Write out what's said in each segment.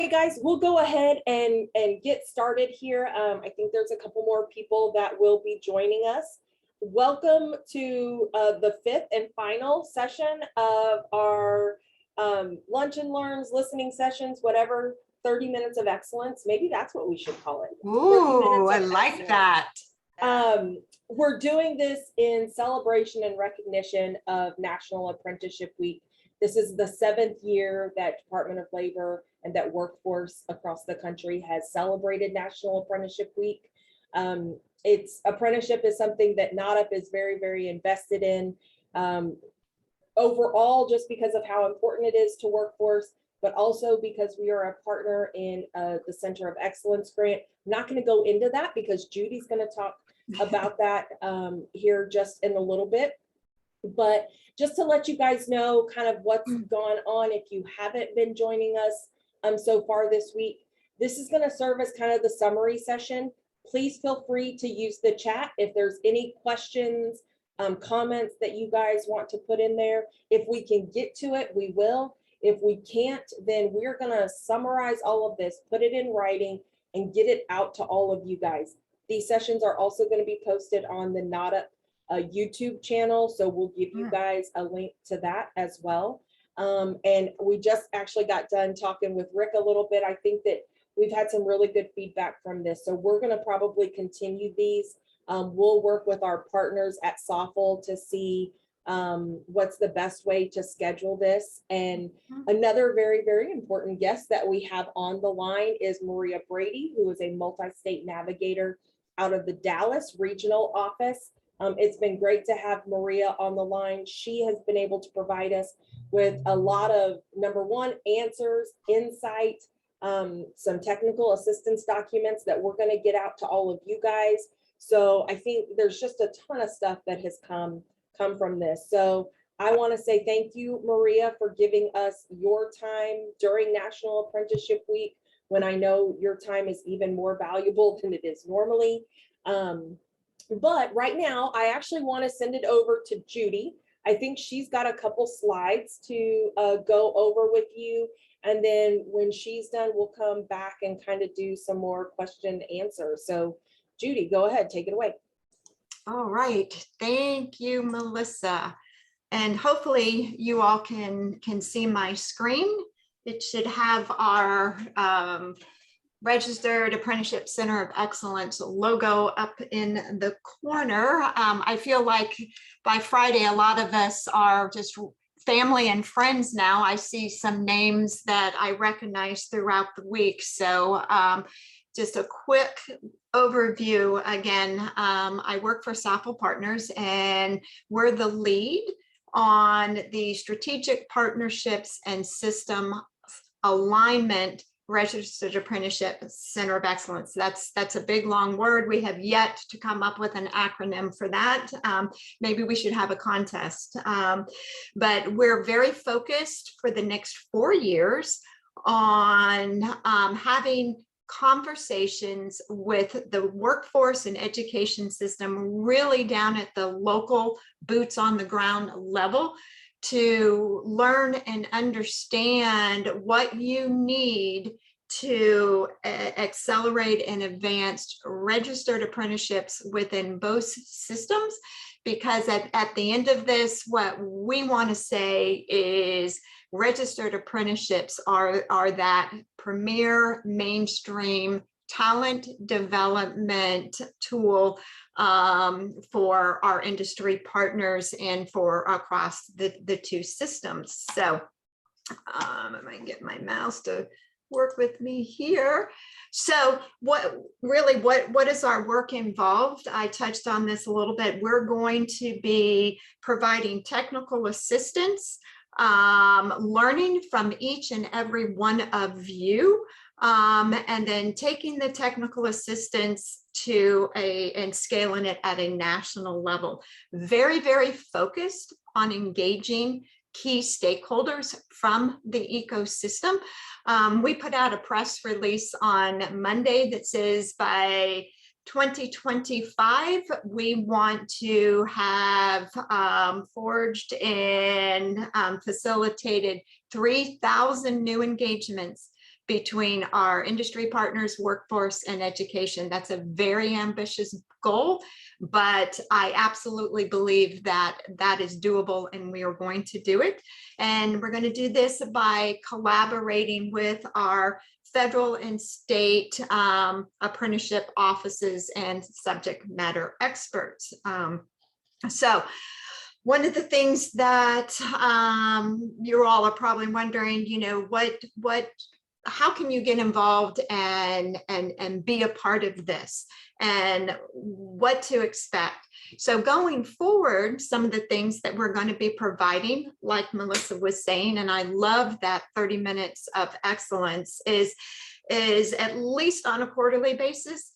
Hey guys, we'll go ahead and get started here. I think there's a couple more people that will be joining us. Welcome to the fifth and final session of our lunch and learns, listening sessions, whatever, 30 minutes of excellence. Maybe that's what we should call it. Ooh, I like that. We're doing this in celebration and recognition of National Apprenticeship Week. This is the 7th year that Department of Labor and that workforce across the country has celebrated National Apprenticeship Week. Apprenticeship is something that NAWDP is very, very invested in overall, just because of how important it is to workforce, but also because we are a partner in the Center of Excellence grant. I'm not going to go into that because Judy's going to talk about that here just in a little bit. But just to let you guys know kind of what's gone on if you haven't been joining us so far this week. This is going to serve as kind of the summary session. Please feel free to use the chat if there's any questions, comments that you guys want to put in there. If we can get to it, we will. If we can't, then we're going to summarize all of this, put it in writing, and get it out to all of you guys. These sessions are also going to be posted on the NAWDP YouTube channel, so we'll give you guys a link to that as well. And we just actually got done talking with Rick a little bit. I think that we've had some really good feedback from this, so we're going to probably continue these. We'll work with our partners at Safal to see what's the best way to schedule this. And another very, very important guest that we have on the line is Maria Brady, who is a multi-state navigator out of the Dallas regional office. It's been great to have Maria on the line. She has been able to provide us with a lot of, number one, answers, insight, some technical assistance documents that we're going to get out to all of you guys. So I think there's just a ton of stuff that has come from this. So I want to say thank you, Maria, for giving us your time during National Apprenticeship Week, when I know your time is even more valuable than it is normally. But right now, I actually want to send it over to Judy. I think she's got a couple slides to go over with you. And then when she's done, we'll come back and kind of do some more question and answer. So Judy, go ahead, take it away. All right. Thank you, Melissa. And hopefully you all can see my screen. It should have our Registered Apprenticeship Center of Excellence logo up in the corner. I feel like by Friday, a lot of us are just family and friends now. I see some names that I recognize throughout the week. So just a quick overview again. I work for Safal Partners, and we're the lead on the strategic partnerships and system alignment Registered Apprenticeship Center of Excellence. That's a big, long word. We have yet to come up with an acronym for that. Maybe we should have a contest. But we're very focused for the next 4 years on having conversations with the workforce and education system really down at the local boots on the ground level, to learn and understand what you need to accelerate and advance registered apprenticeships within both systems. Because at the end of this, what we want to say is registered apprenticeships are that premier mainstream talent development tool for our industry partners and for across the two systems. So I might get my mouse to work with me here. So what is our work involved? I touched on this a little bit. We're going to be providing technical assistance, learning from each and every one of you, and then taking the technical assistance and scaling it at a national level. Very, very focused on engaging key stakeholders from the ecosystem. We put out a press release on Monday that says by 2025, we want to have forged and facilitated 3,000 new engagements between our industry partners, workforce, and education. That's a very ambitious goal, but I absolutely believe that that is doable and we are going to do it. And we're going to do this by collaborating with our federal and state apprenticeship offices and subject matter experts. So one of the things that you all are probably wondering, you know, how can you get involved and be a part of this and what to expect? So going forward, some of the things that we're going to be providing, like Melissa was saying, and I love that 30 minutes of excellence is at least on a quarterly basis,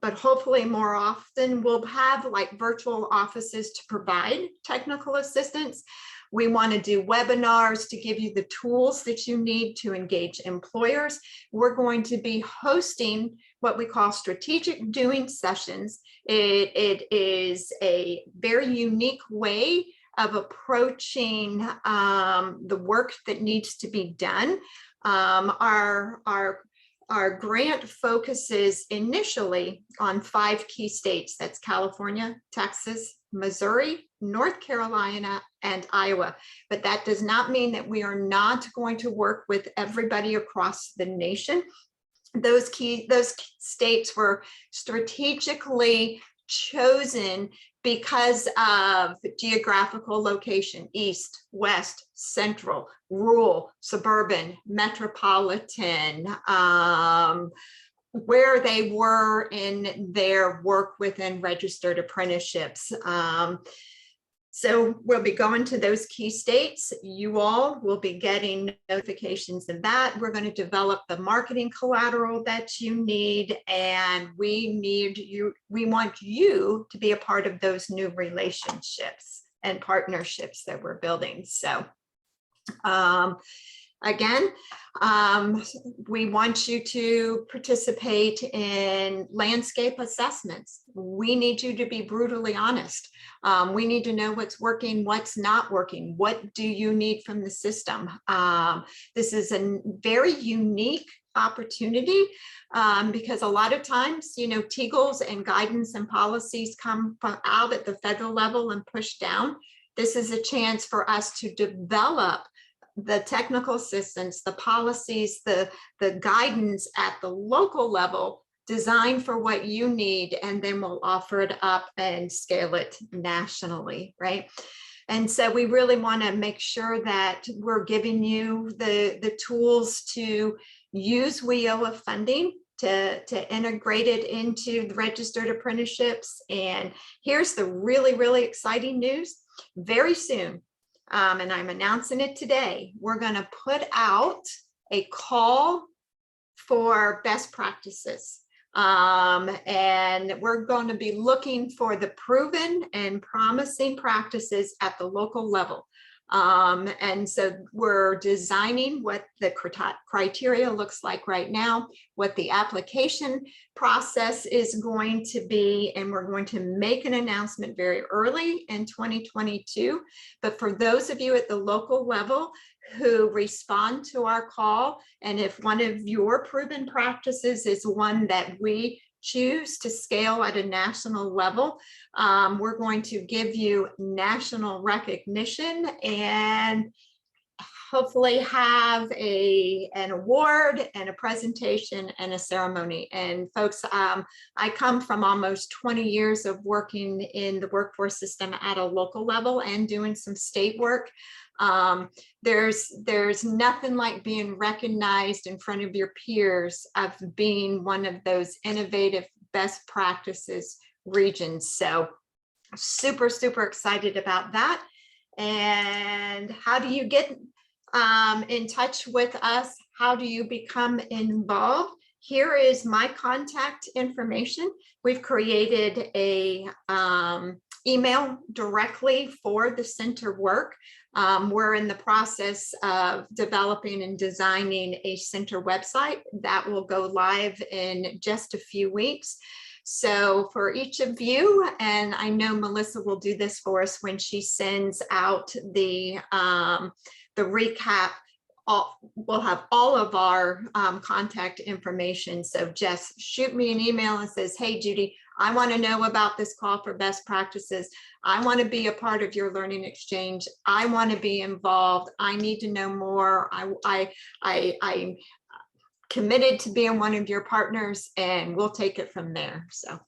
but hopefully more often we'll have like virtual offices to provide technical assistance. We want to do webinars to give you the tools that you need to engage employers. We're going to be hosting what we call strategic doing sessions. It is a very unique way of approaching the work that needs to be done. Our grant focuses initially on 5 key states. That's California, Texas, Missouri, North Carolina, and Iowa. But that does not mean that we are not going to work with everybody across the nation. Those states were strategically chosen because of geographical location: east, west, central, rural, suburban, metropolitan, where they were in their work within registered apprenticeships. So we'll be going to those key states. You all will be getting notifications of that. We're going to develop the marketing collateral that you need, and we want you to be a part of those new relationships and partnerships that we're building. So again, we want you to participate in landscape assessments. We need you to be brutally honest. We need to know what's working, what's not working. What do you need from the system? This is a very unique opportunity because a lot of times, you know, TEGLs and guidance and policies come from out at the federal level and push down. This is a chance for us to develop the technical assistance, the policies, the guidance at the local level, designed for what you need, and then we'll offer it up and scale it nationally, right? And so we really want to make sure that we're giving you the tools to use WIOA funding to integrate it into the registered apprenticeships. And here's the really, really exciting news. Very soon, and I'm announcing it today, we're going to put out a call for best practices. And we're going to be looking for the proven and promising practices at the local level. And so we're designing what the criteria looks like right now, what the application process is going to be, and we're going to make an announcement very early in 2022. But for those of you at the local level who respond to our call, and if one of your proven practices is one that we choose to scale at a national level, we're going to give you national recognition and hopefully have an award and a presentation and a ceremony. And folks, I come from almost 20 years of working in the workforce system at a local level and doing some state work. There's nothing like being recognized in front of your peers of being one of those innovative best practices regions. So super, super excited about that. And how do you get in touch with us? How do you become involved? Here is my contact information. We've created a email directly for the center work. We're in the process of developing and designing a center website that will go live in just a few weeks. So for each of you, and I know Melissa will do this for us when she sends out the recap, we'll have all of our contact information. So just shoot me an email and says, hey, Judy, I want to know about this call for best practices. I want to be a part of your learning exchange. I want to be involved. I need to know more. I'm committed to being one of your partners, and we'll take it from there. So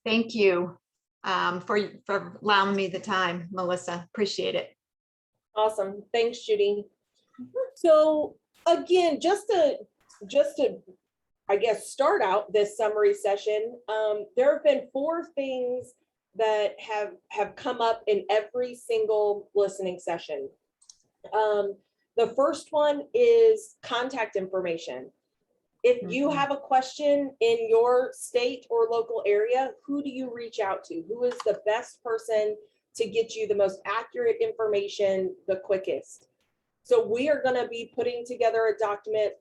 thank you for allowing me the time, Melissa. Appreciate it. Awesome. Thanks, Judy. So again, just to I guess start out this summary session, there have been 4 things that have come up in every single listening session. The first one is contact information. If you have a question in your state or local area, who do you reach out to? Who is the best person to get you the most accurate information the quickest? So we are going to be putting together a document.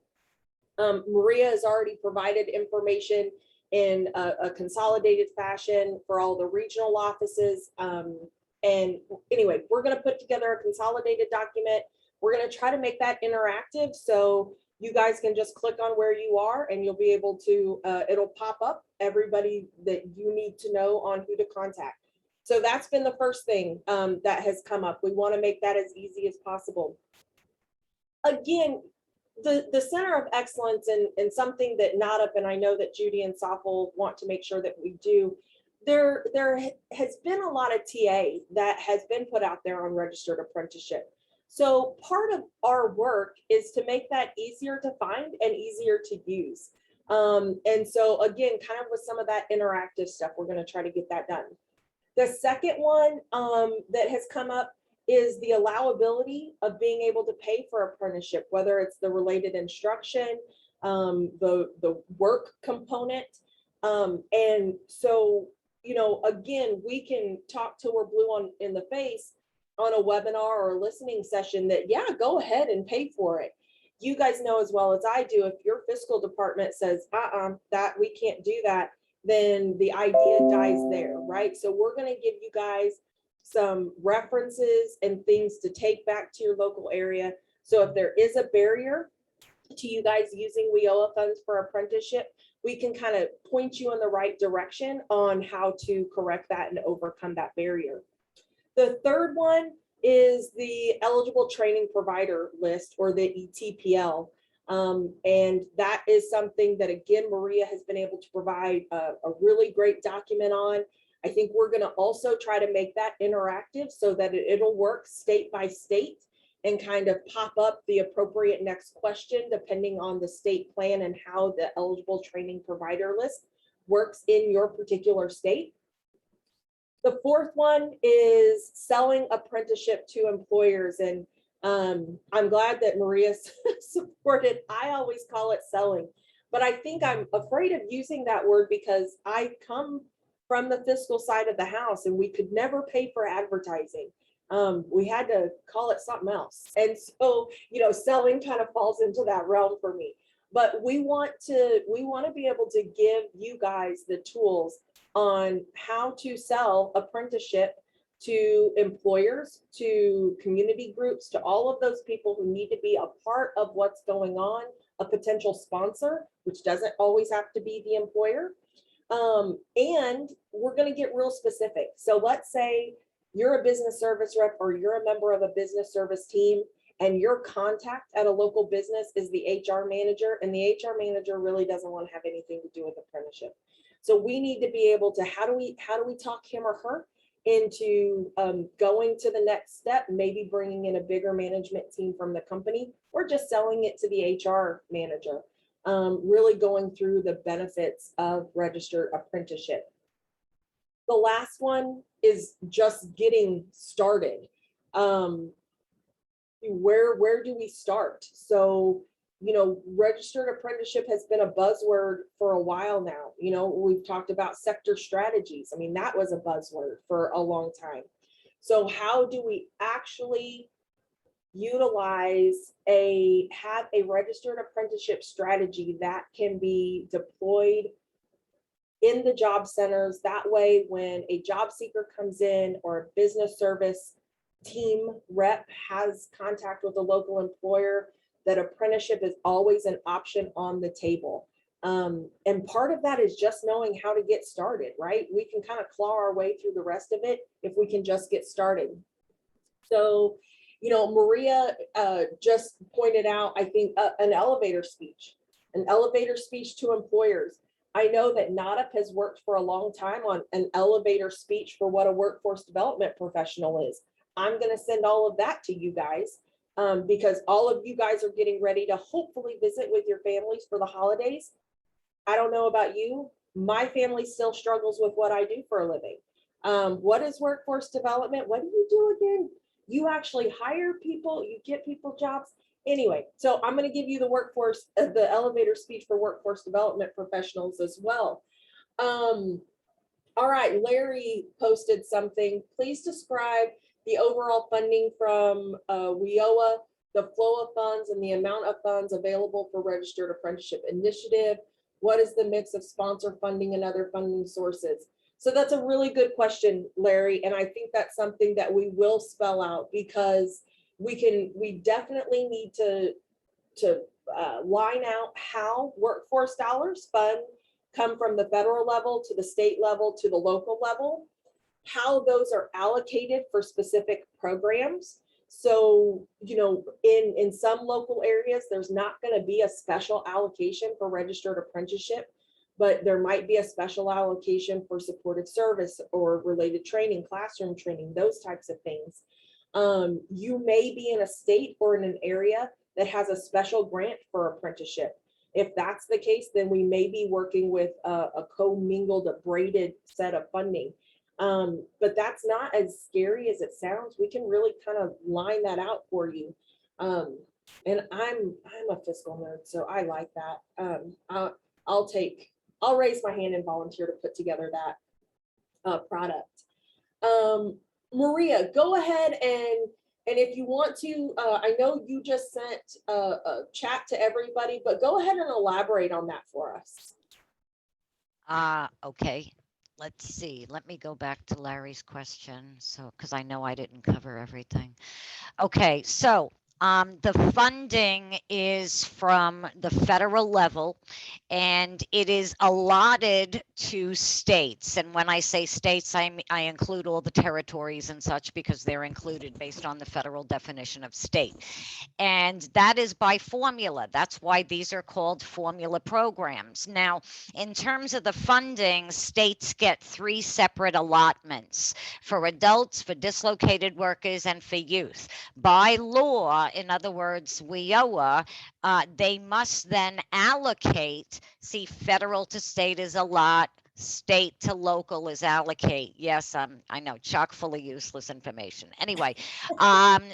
Maria has already provided information in a consolidated fashion for all the regional offices. And anyway, we're going to put together a consolidated document. We're going to try to make that interactive, so you guys can just click on where you are and you'll be able to, it'll pop up everybody that you need to know on who to contact. So that's been the first thing that has come up. We want to make that as easy as possible. Again, the Center of Excellence and something that NAWDP, and I know that Judy and Safal want to make sure that we do, there has been a lot of TA that has been put out there on registered apprenticeship. So part of our work is to make that easier to find and easier to use. And so again, kind of with some of that interactive stuff, we're going to try to get that done. The second one that has come up is the allowability of being able to pay for apprenticeship, whether it's the related instruction, the work component. And so, you know, again, we can talk till we're blue in the face on a webinar or a listening session that, yeah, go ahead and pay for it. You guys know as well as I do, if your fiscal department says, that we can't do that, then the idea dies there, right? So we're going to give you guys some references and things to take back to your local area. So if there is a barrier to you guys using WIOA funds for apprenticeship, we can kind of point you in the right direction on how to correct that and overcome that barrier. The third one is the eligible training provider list, or the ETPL. And that is something that, again, Maria has been able to provide a really great document on. I think we're going to also try to make that interactive so that it'll work state by state and kind of pop up the appropriate next question depending on the state plan and how the eligible training provider list works in your particular state. The fourth one is selling apprenticeship to employers. And I'm glad that Maria supported. I always call it selling, but I think I'm afraid of using that word because I come from the fiscal side of the house and we could never pay for advertising. We had to call it something else. And so, you know, selling kind of falls into that realm for me. But we want to be able to give you guys the tools on how to sell apprenticeship to employers, to community groups, to all of those people who need to be a part of what's going on, a potential sponsor, which doesn't always have to be the employer. And we're going to get real specific. So let's say you're a business service rep or you're a member of a business service team and your contact at a local business is the HR manager, and the HR manager really doesn't want to have anything to do with apprenticeship. So we need to be able to, how do we talk him or her into going to the next step, maybe bringing in a bigger management team from the company or just selling it to the HR manager, really going through the benefits of registered apprenticeship. The last one is just getting started. Where do we start? So, you know, registered apprenticeship has been a buzzword for a while now. You know, we've talked about sector strategies. I mean, that was a buzzword for a long time. So how do we actually utilize have a registered apprenticeship strategy that can be deployed in the job centers? That way, when a job seeker comes in or a business service team rep has contact with a local employer, that apprenticeship is always an option on the table. And part of that is just knowing how to get started, right? We can kind of claw our way through the rest of it if we can just get started. So, you know, Maria just pointed out, I think, an elevator speech to employers. I know that NAWDP has worked for a long time on an elevator speech for what a workforce development professional is. I'm going to send all of that to you guys because all of you guys are getting ready to hopefully visit with your families for the holidays. I don't know about you. My family still struggles with what I do for a living. What is workforce development? What do you do again? You actually hire people, you get people jobs. Anyway, so I'm going to give you the elevator speech for workforce development professionals as well. All right, Larry posted something. Please describe the overall funding from WIOA, the flow of funds and the amount of funds available for registered apprenticeship initiative. What is the mix of sponsor funding and other funding sources? So that's a really good question, Larry. And I think that's something that we will spell out because we definitely need to line out how workforce dollars come from the federal level to the state level to the local level, how those are allocated for specific programs. So, you know, in some local areas, there's not going to be a special allocation for registered apprenticeship, but there might be a special allocation for supportive service or related training, classroom training, those types of things. You may be in a state or in an area that has a special grant for apprenticeship. If that's the case, then we may be working with a commingled, a braided set of funding. But that's not as scary as it sounds. We can really kind of line that out for you. And I'm a fiscal nerd, so I like that. I'll raise my hand and volunteer to put together that product. Maria, go ahead and if you want to, I know you just sent a chat to everybody, but go ahead and elaborate on that for us. Okay. Let's see. Let me go back to Larry's question. So, because I know I didn't cover everything. Okay, so the funding is from the federal level and it is allotted to states. And when I say states, I include all the territories and such because they're included based on the federal definition of state. And that is by formula. That's why these are called formula programs. Now, in terms of the funding, states get 3 separate allotments for adults, for dislocated workers, and for youth. By law, in other words, WIOA, they must then allocate, see, federal to state is a lot, state to local is allocate. Yes, I know, chock full of useless information. Anyway,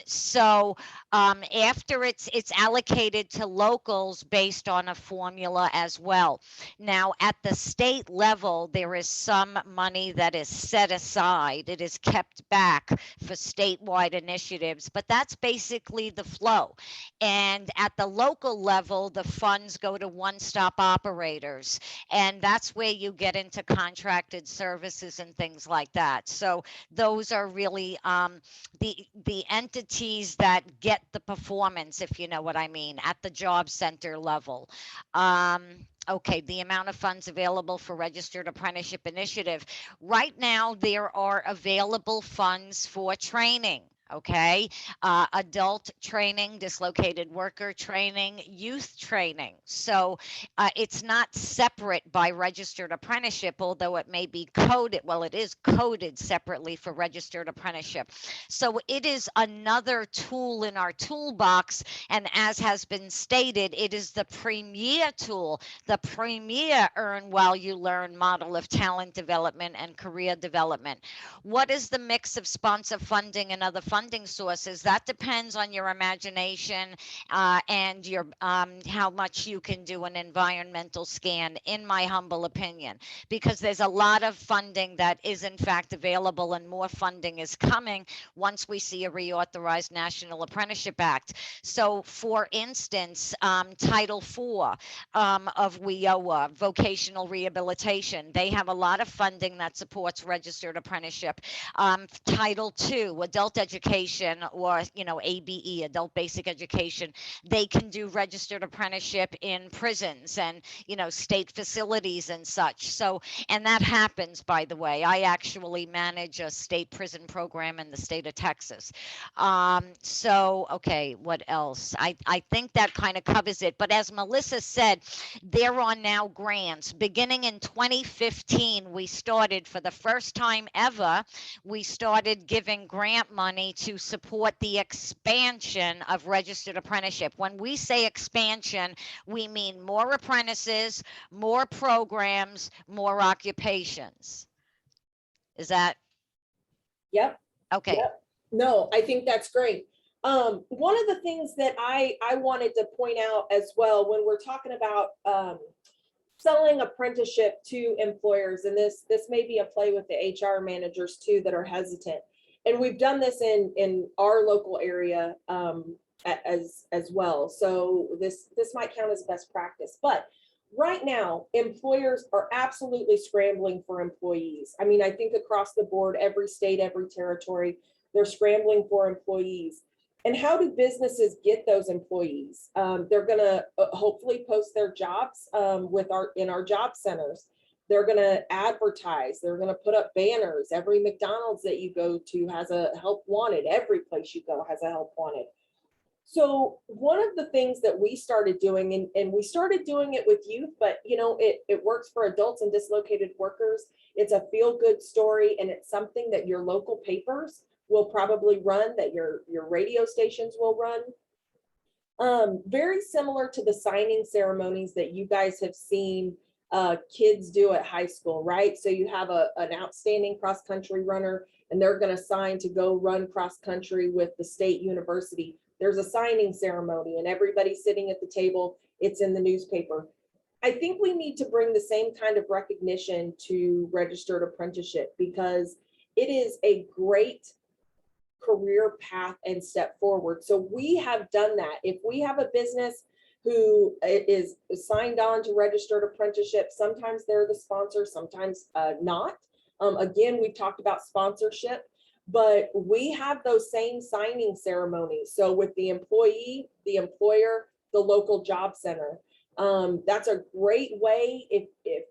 so after it's allocated to locals based on a formula as well. Now, at the state level, there is some money that is set aside. It is kept back for statewide initiatives, but that's basically the flow. And at the local level, the funds go to one-stop operators, and that's where you get into contracted services and things like that. So those are really the entities that get the performance, if you know what I mean, at the job center level. Okay, the amount of funds available for registered apprenticeship initiative. Right now, there are available funds for training. Okay, adult training, dislocated worker training, youth training. So it's not separate by registered apprenticeship, although it may be coded. Well, it is coded separately for registered apprenticeship. So it is another tool in our toolbox. And as has been stated, it is the premier tool, the premier earn while you learn model of talent development and career development. What is the mix of sponsor funding and other funding sources? That depends on your imagination and your how much you can do an environmental scan, in my humble opinion, because there's a lot of funding that is in fact available and more funding is coming once we see a reauthorized National Apprenticeship Act. So for instance, Title IV of WIOA, vocational rehabilitation, they have a lot of funding that supports registered apprenticeship. Title II, adult education education, or, ABE, adult basic education, they can do registered apprenticeship in prisons and, state facilities and such. So, and that happens, by the way. I actually manage a state prison program in the state of Texas. So, okay, what else? I think that kind of covers it. But as Melissa said, there are now grants. Beginning in 2015, we started, for the first time ever, we started giving grant money to support the expansion of registered apprenticeship. When we say expansion, we mean more apprentices, more programs, more occupations. Is that Yep. okay? Yep. No, I think that's great. One of the things that I wanted to point out as well, when we're talking about selling apprenticeship to employers, and this may be a play with the HR managers too that are hesitant, and we've done this in our local area as well. So this might count as best practice, but right now, employers are absolutely scrambling for employees. I mean, I think across the board, every state, every territory, they're scrambling for employees. And how do businesses get those employees? They're going to hopefully post their jobs in our job centers. They're going to advertise. They're going to put up banners. Every McDonald's that you go to has a help wanted. Every place you go has a help wanted. So one of the things that we started doing, and we started doing it with youth, but it works for adults and dislocated workers. It's a feel-good story, and it's something that your local papers will probably run, that your radio stations will run. Very similar to the signing ceremonies that you guys have seen kids do at high school, right? So you have an outstanding cross-country runner, and they're going to sign to go run cross-country with the state university. There's a signing ceremony, and everybody's sitting at the table. It's in the newspaper. I think we need to bring the same kind of recognition to registered apprenticeship, because it is a great career path and step forward. So we have done that. If we have a business who is signed on to registered apprenticeship, sometimes they're the sponsor, sometimes not. Again, we've talked about sponsorship, but we have those same signing ceremonies. So with the employee, the employer, the local job center, that's a great way. If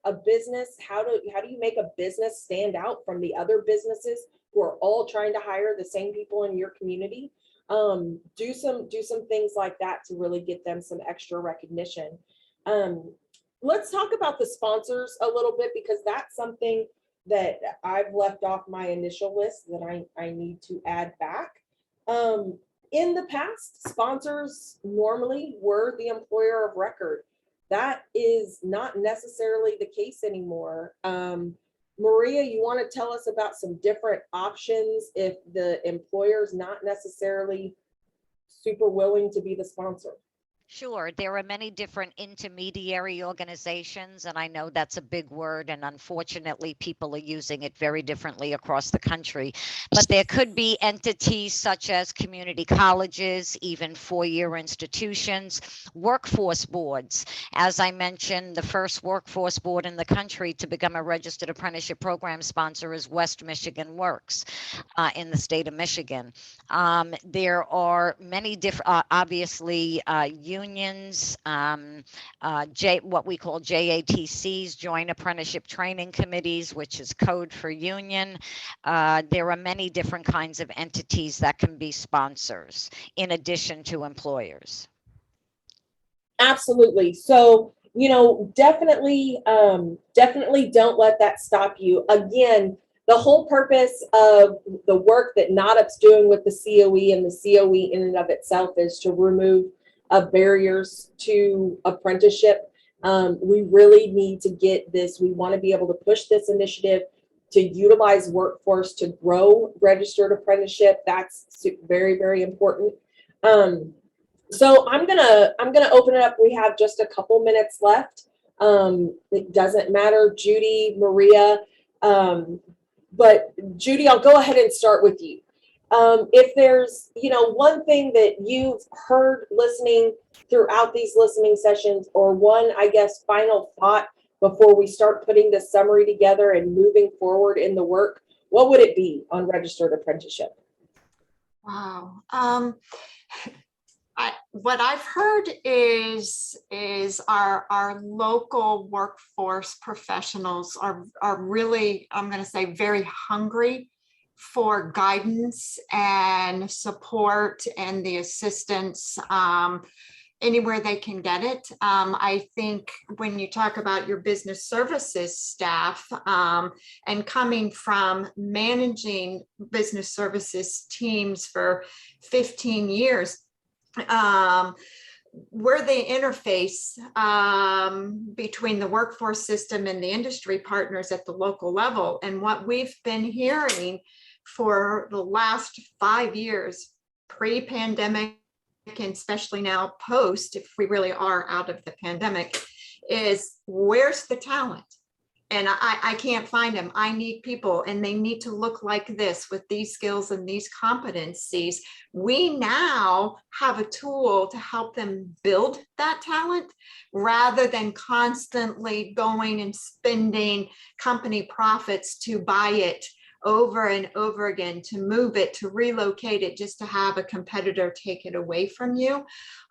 a business, how do you make a business stand out from the other businesses who are all trying to hire the same people in your community? Do some things like that to really get them some extra recognition. Let's talk about the sponsors a little bit, because that's something that I've left off my initial list that I need to add back. In the past, sponsors normally were the employer of record. That is not necessarily the case anymore. Maria, you want to tell us about some different options if the employer's not necessarily super willing to be the sponsor? Sure. There are many different intermediary organizations, and I know that's a big word, and unfortunately people are using it very differently across the country. But there could be entities such as community colleges, even four-year institutions, workforce boards. As I mentioned, the first workforce board in the country to become a registered apprenticeship program sponsor is West Michigan Works in the state of Michigan. There are many different, obviously, unions, what we call JATCs, Joint Apprenticeship Training Committees, which is code for union. There are many different kinds of entities that can be sponsors in addition to employers. Absolutely. So, definitely don't let that stop you. Again, the whole purpose of the work that NAWDP's doing with the COE and the COE in and of itself is to remove barriers to apprenticeship. We really need to get this. We want to be able to push this initiative to utilize workforce to grow registered apprenticeship. That's very, very important. So I'm gonna open it up. We have just a couple minutes left. It doesn't matter, Judy, Maria, but Judy, I'll go ahead and start with you. If there's, one thing that you've heard listening throughout these listening sessions, or one, I guess, final thought before we start putting the summary together and moving forward in the work, what would it be on registered apprenticeship? Wow. What I've heard is our local workforce professionals are really, I'm going to say, very hungry for guidance and support and the assistance anywhere they can get it. I think when you talk about your business services staff and coming from managing business services teams for 15 years, we're the interface between the workforce system and the industry partners at the local level. And what we've been hearing for the last 5 years, pre-pandemic, and especially now post, if we really are out of the pandemic, is where's the talent? And I can't find them. I need people, and they need to look like this with these skills and these competencies. We now have a tool to help them build that talent rather than constantly going and spending company profits to buy it over and over again, to move it, to relocate it, just to have a competitor take it away from you.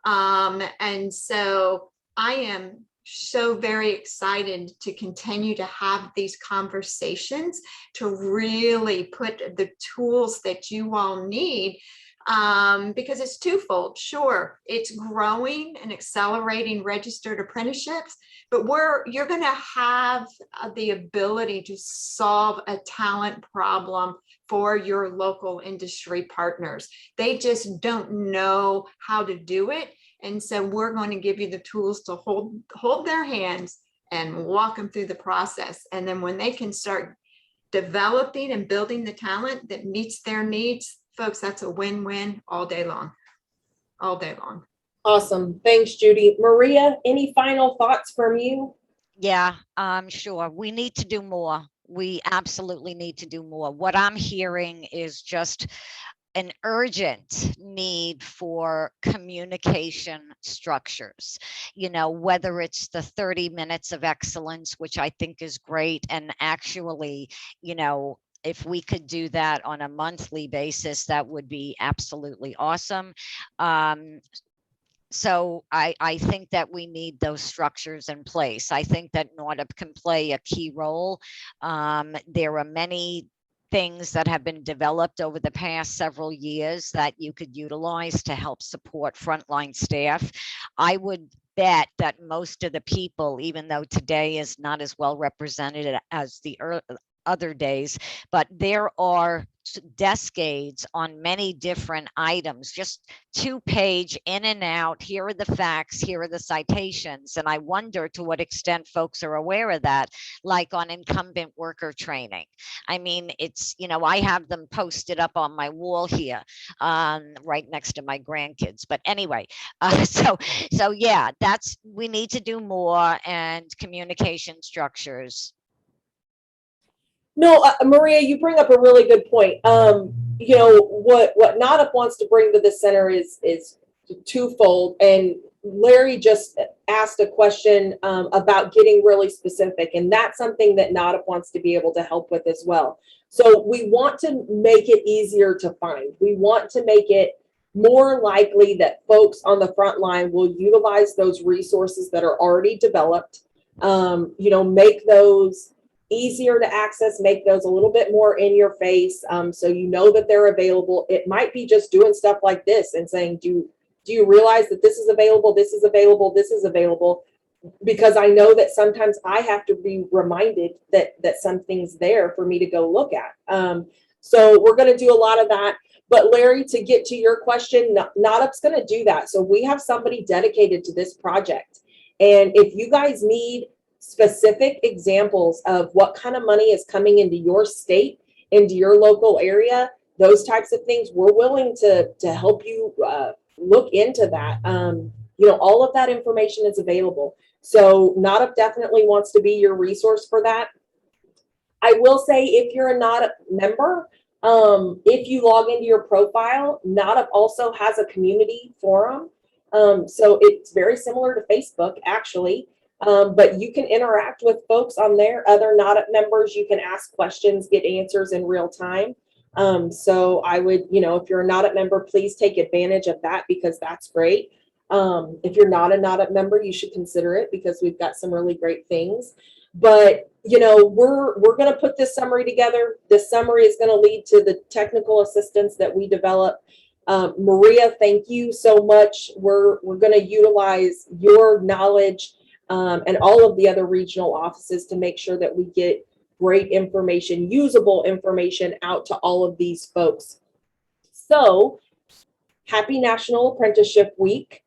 And so I am so very excited to continue to have these conversations to really put the tools that you all need, because it's twofold. Sure, it's growing and accelerating registered apprenticeships, but you're going to have the ability to solve a talent problem for your local industry partners. They just don't know how to do it. And so we're going to give you the tools to hold their hands and walk them through the process. And then when they can start developing and building the talent that meets their needs, folks, that's a win-win all day long, all day long. Awesome. Thanks, Judy. Maria, any final thoughts from you? Yeah, sure. We need to do more. We absolutely need to do more. What I'm hearing is just an urgent need for communication structures, whether it's the 30 minutes of excellence, which I think is great. And actually, if we could do that on a monthly basis, that would be absolutely awesome. So I think that we need those structures in place. I think that NAWDP can play a key role. There are many things that have been developed over the past several years that you could utilize to help support frontline staff. I would bet that most of the people, even though today is not as well represented as the other days, but there are desk aids on many different items, just 2-page in and out. Here are the facts, here are the citations. And I wonder to what extent folks are aware of that, like on incumbent worker training. I mean, it's, I have them posted up on my wall here, right next to my grandkids. But anyway, so yeah, we need to do more, and communication structures. No, Maria, you bring up a really good point. What NAWDP wants to bring to the center is twofold. And Larry just asked a question about getting really specific, and that's something that NAWDP wants to be able to help with as well. So we want to make it easier to find. We want to make it more likely that folks on the front line will utilize those resources that are already developed. Make those easier to access, make those a little bit more in your face, so you know that they're available. It might be just doing stuff like this and saying, do you realize that this is available, this is available, this is available? Because I know that sometimes I have to be reminded that something's there for me to go look at. So we're going to do a lot of that. But Larry, to get to your question, NAWDP's going to do that. So we have somebody dedicated to this project. And if you guys need specific examples of what kind of money is coming into your state, into your local area, those types of things, we're willing to help you look into that. All of that information is available. So NAWDP definitely wants to be your resource for that. I will say, if you're a NAWDP member, if you log into your profile, NAWDP also has a community forum. So it's very similar to Facebook, actually. But you can interact with folks on there, other NAWDP members. You can ask questions, get answers in real time. So I would, if you're a NAWDP member, please take advantage of that because that's great. If you're not a NAWDP member, you should consider it because we've got some really great things. But we're going to put this summary together. This summary is going to lead to the technical assistance that we develop. Maria, thank you so much. We're going to utilize your knowledge and all of the other regional offices to make sure that we get great information, usable information out to all of these folks. So happy National Apprenticeship Week.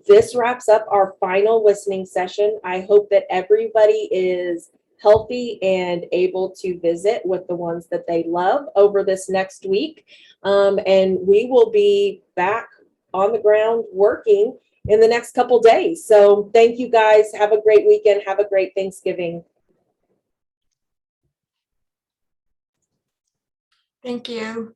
This wraps up our final listening session. I hope that everybody is healthy and able to visit with the ones that they love over this next week. And we will be back on the ground working in the next couple days. So thank you guys. Have a great weekend. Have a great Thanksgiving. Thank you.